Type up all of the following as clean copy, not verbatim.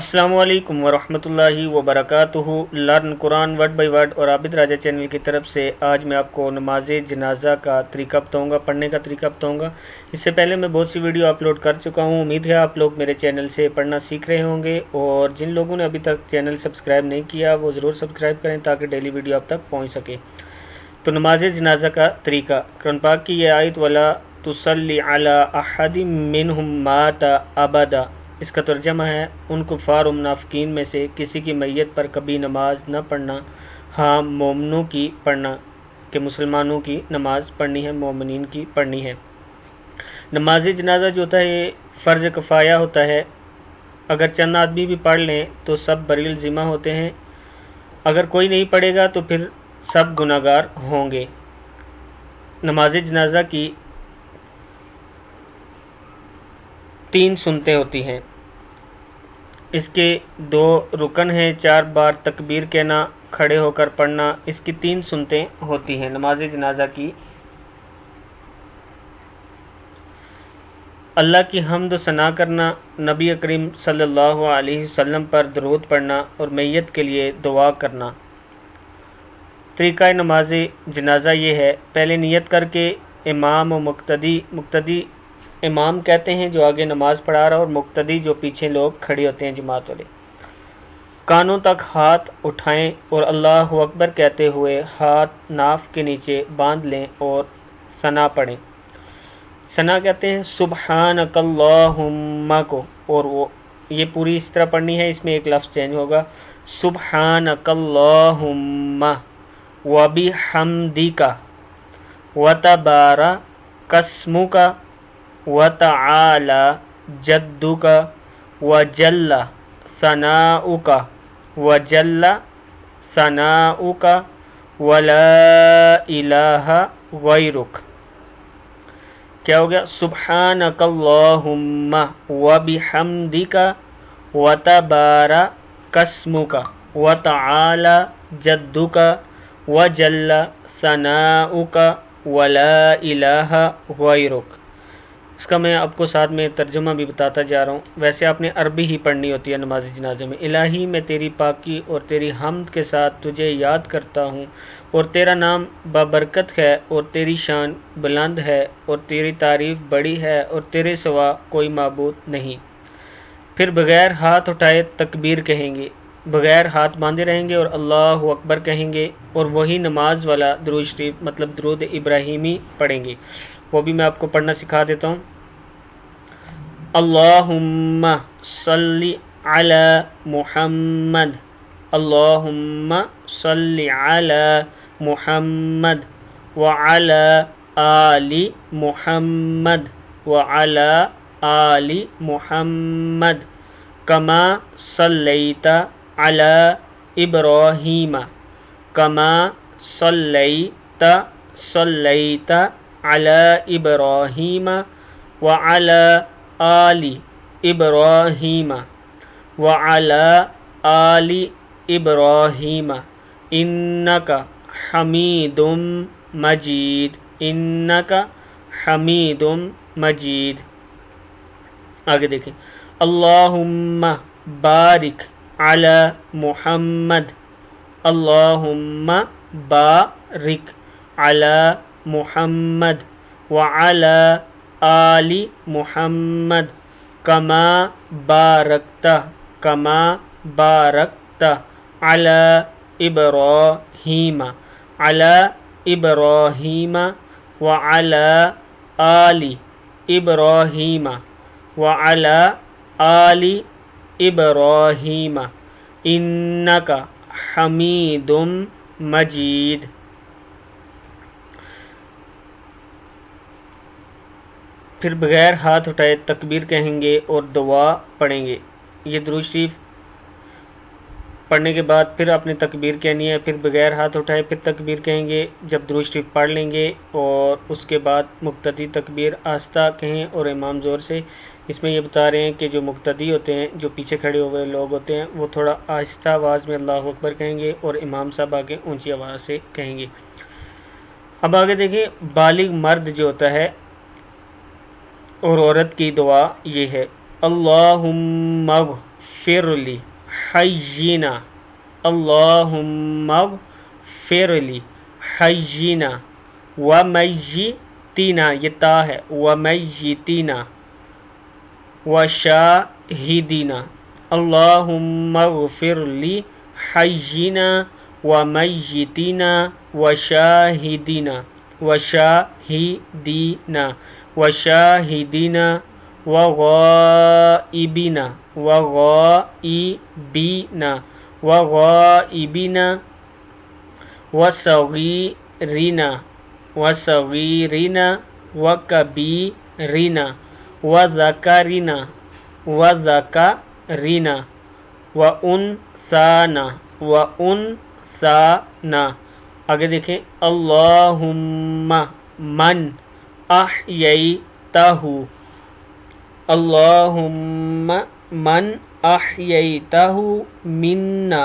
अस्सलामु अलैकुम वरहमतुल्लाहि वबरकातुहू। Learn Quran word by word और आबिद राजा चैनल की तरफ से आज मैं आपको नमाज जनाजा का तरीका बताऊंगा, पढ़ने का तरीका बताऊंगा। इससे पहले मैं बहुत सी वीडियो अपलोड कर चुका हूं। उम्मीद है आप लोग मेरे चैनल से पढ़ना सीख रहे होंगे, और जिन लोगों ने अभी तक चैनल सब्सक्राइब नहीं किया वो ज़रूर सब्सक्राइब करें ताकि डेली वीडियो आप तक पहुँच सके। तो नमाज जनाजा का तरीका, कुरान पाक की यह आयत वाला तुसल्ली अला अहदिम मिनहुम माता अबदा, इसका तर्जमा है उन कुफ़ार और मुनाफिकीन में से किसी की मैयत पर कभी नमाज न पढ़ना। हाँ, मोमिनों की पढ़ना, कि मुसलमानों की नमाज पढ़नी है, मोमिनीन की पढ़नी है। नमाज जनाजा जो होता है ये फ़र्ज़ कफ़ाया होता है। अगर चंद आदमी भी पढ़ लें तो सब बरील ज़िम्मा होते हैं, अगर कोई नहीं पढ़ेगा तो फिर सब गुनाहगार होंगे। नमाज जनाजा की 3 सुन्नतें होती हैं, इसके 2 रुकन हैं, 4 बार तकबीर कहना, खड़े होकर पढ़ना, इसकी 3 सुन्नतें होती हैं नमाज जनाजा की। अल्लाह की हम्द सना करना, नबी करीम सल्लल्लाहु अलैहि वसल्लम पर दरूद पढ़ना और मैयत के लिए दुआ करना। तरीक़ा नमाज जनाजा ये है, पहले नियत करके इमाम और मुक्तदी इमाम कहते हैं जो आगे नमाज पढ़ा रहा, और मुक्तदी जो पीछे लोग खड़े होते हैं जमात वाले, कानों तक हाथ उठाएं और अल्लाह अकबर कहते हुए हाथ नाफ के नीचे बांध लें और सना पढ़ें। सना कहते हैं सुब्हानकल्लाहुम्मा को, और वो ये पूरी इस तरह पढ़नी है, इसमें एक लफ्ज़ चेंज होगा, सुब्हानकल्लाहुम्मा व बिहम्दिका व तबारकस्मुका व तआला जद्दुका व जल्ला सनाउका व जल्ला सनाउका व ला इलाहा गैरुक। क्या हो गया? सुब्हानकल्लाहुम्मा व बिहम्दिका व तबारकस्मुका व तआला जद्दुका व जल्ला सनाउका व ला इलाहा गैरुक। इसका मैं आपको साथ में तर्जुमा भी बताता जा रहा हूँ। वैसे आपने अरबी ही पढ़नी होती है नमाज जनाजे में। इलाही, मैं तेरी पाकी और तेरी हम्द के साथ तुझे याद करता हूँ, और तेरा नाम बाबरकत है और तेरी शान बुलंद है और तेरी तारीफ़ बड़ी है और तेरे सिवा कोई माबूद नहीं। फिर बग़ैर हाथ उठाए तकबीर कहेंगे, बग़ैर हाथ बांधे रहेंगे और अल्लाह अकबर कहेंगे, और वही नमाज वाला दुरूद शरीफ मतलब दुरूद इब्राहिमी पढ़ेंगे। वो भी मैं आपको पढ़ना सिखा देता हूँ। अल्लाहुम्मा सल्ली अला मुहम्मद, अल्लाहुम्मा सल्ली अला मुहम्मद व अला आलि मुहम्मद व अला आलि मुहम्मद कमा सल्लैता अला इब्राहीमा, कमा सल्लैता अला इब्राहीमा व अला आलि इब्राहीमा व अला आलि इब्राहीमा इन्नका हमीदुम मजीद, इन्नका हमीदुम मजीद। आगे देखें, अल्लाहुम्मा बारिक अला मुहम्मद, अल्लाहुम्मा बारिक अला मुहम्मद व अला आलि मुहम्मद कमा बारकता अला इब्राहीमा व अला आलि इब्राहीमा व अला आलि इब्राहीमा इन्नका हमीदुम मजीद। फिर बग़ैर हाथ उठाए तकबीर कहेंगे और दुआ पढ़ेंगे। ये दुरूद शरीफ पढ़ने के बाद फिर आपने तकबीर कहनी है, फिर बग़ैर हाथ उठाए फिर तकबीर कहेंगे जब दुरूद शरीफ पढ़ लेंगे, और उसके बाद मुक्तदी तकबीर आस्ता कहें और इमाम ज़ोर से। इसमें ये बता रहे हैं कि जो मुक्तदी होते हैं, जो पीछे खड़े हुए लोग होते हैं, वो थोड़ा आहिस्ता आवाज़ में अल्लाह अकबर कहेंगे और इमाम साहब आगे ऊँची आवाज़ से कहेंगे। अब आगे देखिए, बालिग मर्द जो होता है और औरत की दुआ ये है, अल्लाहुम्मा फिरली हय्यिना अल्लाहुम्मा फिरली हय्यिना व मय्यितीना, ये ता है, व मय्यितीना व शाहिदीना अल्लाहुम्मा ग़फ़िरली हय्यिना व मय्यितीना व शाहिदीना व शाहिदीना व शाहिदीना व ग़ाइबिना व ग़ाइबिना व ग़ाइबिना व सग़ीरिना व सग़ीरिना व कबीरिना व ज़करिना व ज़करिना व उनसाना व उनसाना। आगे देखें, अल्लाहुम्मा मन अहयैतहु अल्लाहुम्मा मन अहयैतहु मिन्ना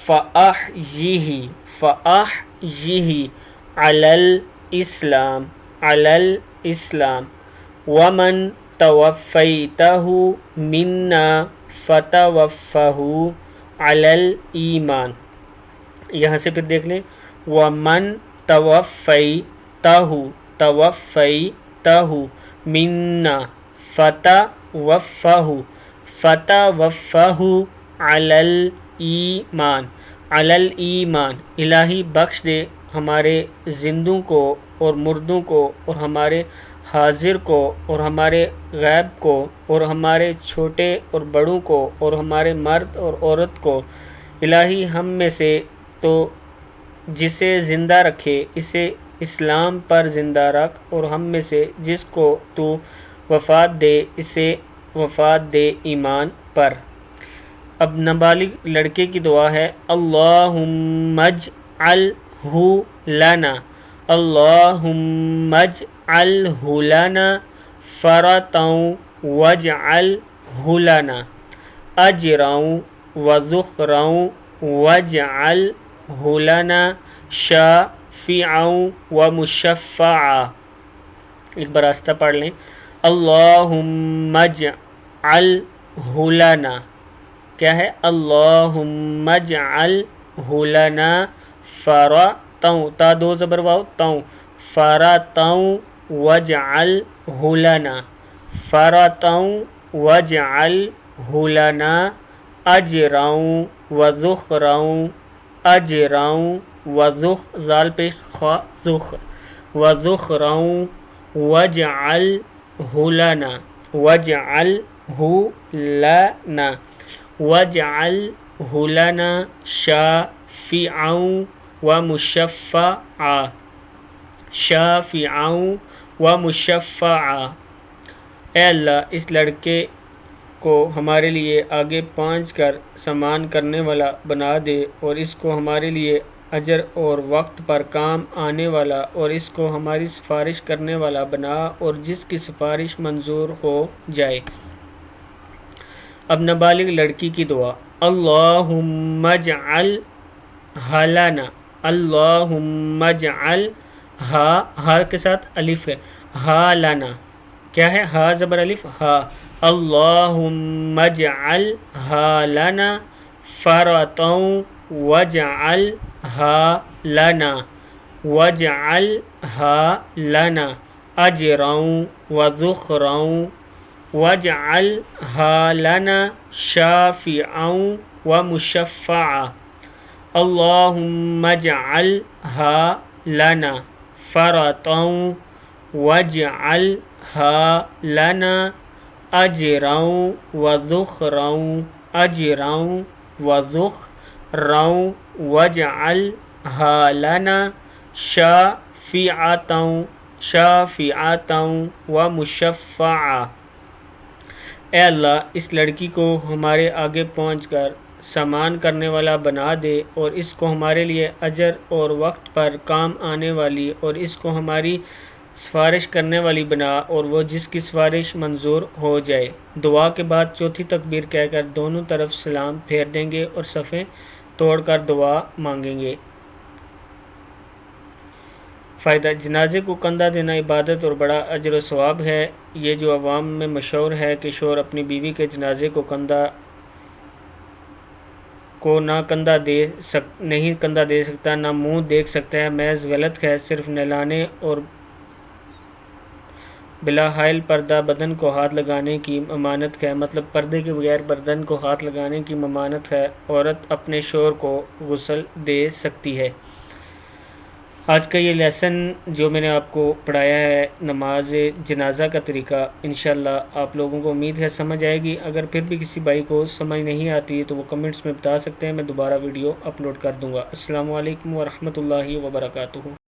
फ़अहयिही फ़अहयिही अलल इस्लाम वमन तवफ़ैतहु मिन्ना फ़तवफ़्फ़हु अलल ईमान। यहाँ से फिर देख लें, वमन तवफ़ैतहु मिन्ना फ़तवफ़्फ़हु अलल ईमान। इलाही बख्श दे हमारे जिंदों को और मुर्दों को और हमारे हाजिर को और हमारे गैब को और हमारे छोटे और बड़ों को और हमारे मर्द और औरत को। इलाही हम में से तो जिसे ज़िंदा रखे इसे इस्लाम पर ज़िंदा रख, और हम में से जिसको तू वफ़ात दे इसे वफ़ात दे ईमान पर। अब नाबालिग लड़के की दुआ है, अल्लाहुम्मज्अल्हु लना अल्लाहुम्मज्अल्हु लना फ़रतौ वज्अल्हु लना अजरौ व ज़ुख़रौ वज्अल्हु लना शाफ़िअौ व मुशफ़्फ़अ। एक बार रास्ता पढ़ लें, अल्लाहुम्मज्अल्हु लना, क्या है, अल्लाहुम्मज्अल्हु लना फ़रतौ, ता दो ज़बर वाव तौ, फ़रतौ वज्अल्हु लना फ़रतौ वज्अल्हु लना अजरौ व ज़ुख़रौ अजरौ व ज़ुख़ ज़ाल पे ख़ा ज़ुख़ व ज़ुख़रौ वज्अल्हु लना वज्अल्हु लना वज्अल्हु लना शाफ़िअौ व मुशफ़्फ़अ शाफ़िअौ व मुशफ़्फ़अ। ए अल्लाह, इस लड़के को हमारे लिए आगे पहुँच कर समान करने वाला बना दे, और इसको हमारे लिए अजर और वक्त पर काम आने वाला, और इसको हमारी सिफारिश करने वाला बना, और जिसकी सिफारिश मंजूर हो जाए। अब नाबालिग लड़की की दुआ, अल्लाहुम्मज्अल्हा लना अल्लाहुम्मज्अल्हा, हा के साथ अलिफ है, हा लना, क्या है, हा ज़बर अलिफ हा, अल्लाहुम्मज्अल्हा लना फ़रतौ वज्अल्हा लना वज्अल्हा लना अजरौ व ज़ुख़रौ वज्अल्हा लना शाफ़िअौ व मुशफ़्फ़अ। अल्लाहुम्मज्अल्हा लना फ़रतौ वज्अल्हा लना अजरौ व ज़ुख़रौ अजरौ व ज़ुख़रौ वज्अल्हा लना शाफ़िअतौ व मुशफ़्फ़अ। ए अल्लाह, इस लड़की को हमारे आगे पहुंचकर समान करने वाला बना दे, और इसको हमारे लिए अजर और वक्त पर काम आने वाली, और इसको हमारी सिफारिश करने वाली बना, और वो जिसकी सिफारिश मंजूर हो जाए। दुआ के बाद चौथी तकबीर कहकर दोनों तरफ सलाम फेर देंगे और सफ़े तोड़कर दुआ मांगेंगे। फ़ायदा, जनाजे को कंधा देना इबादत और बड़ा अजर व सवाब है। ये जो अवाम में मशहूर है कि शोहर अपनी बीवी के जनाजे को कंधा کو نہیں کندھا دے سکتا، نہ منہ دیکھ سکتا ہے، محض غلط ہے، صرف نہلانے اور بلا حائل پردہ بدن کو ہاتھ لگانے کی ممانعت ہے، مطلب پردے کے بغیر بدن کو ہاتھ لگانے کی ممانعت ہے۔ عورت اپنے شوہر کو غسل دے سکتی ہے۔ آج کا یہ لیسن جو میں نے آپ کو پڑھایا ہے نماز جنازہ کا طریقہ، انشاءاللہ آپ لوگوں کو امید ہے سمجھ آئے گی۔ اگر پھر بھی کسی بھائی کو سمجھ نہیں آتی تو وہ کمنٹس میں بتا سکتے ہیں، میں دوبارہ ویڈیو اپلوڈ کر دوں گا۔ السلام علیکم ورحمۃ اللہ وبرکاتہ۔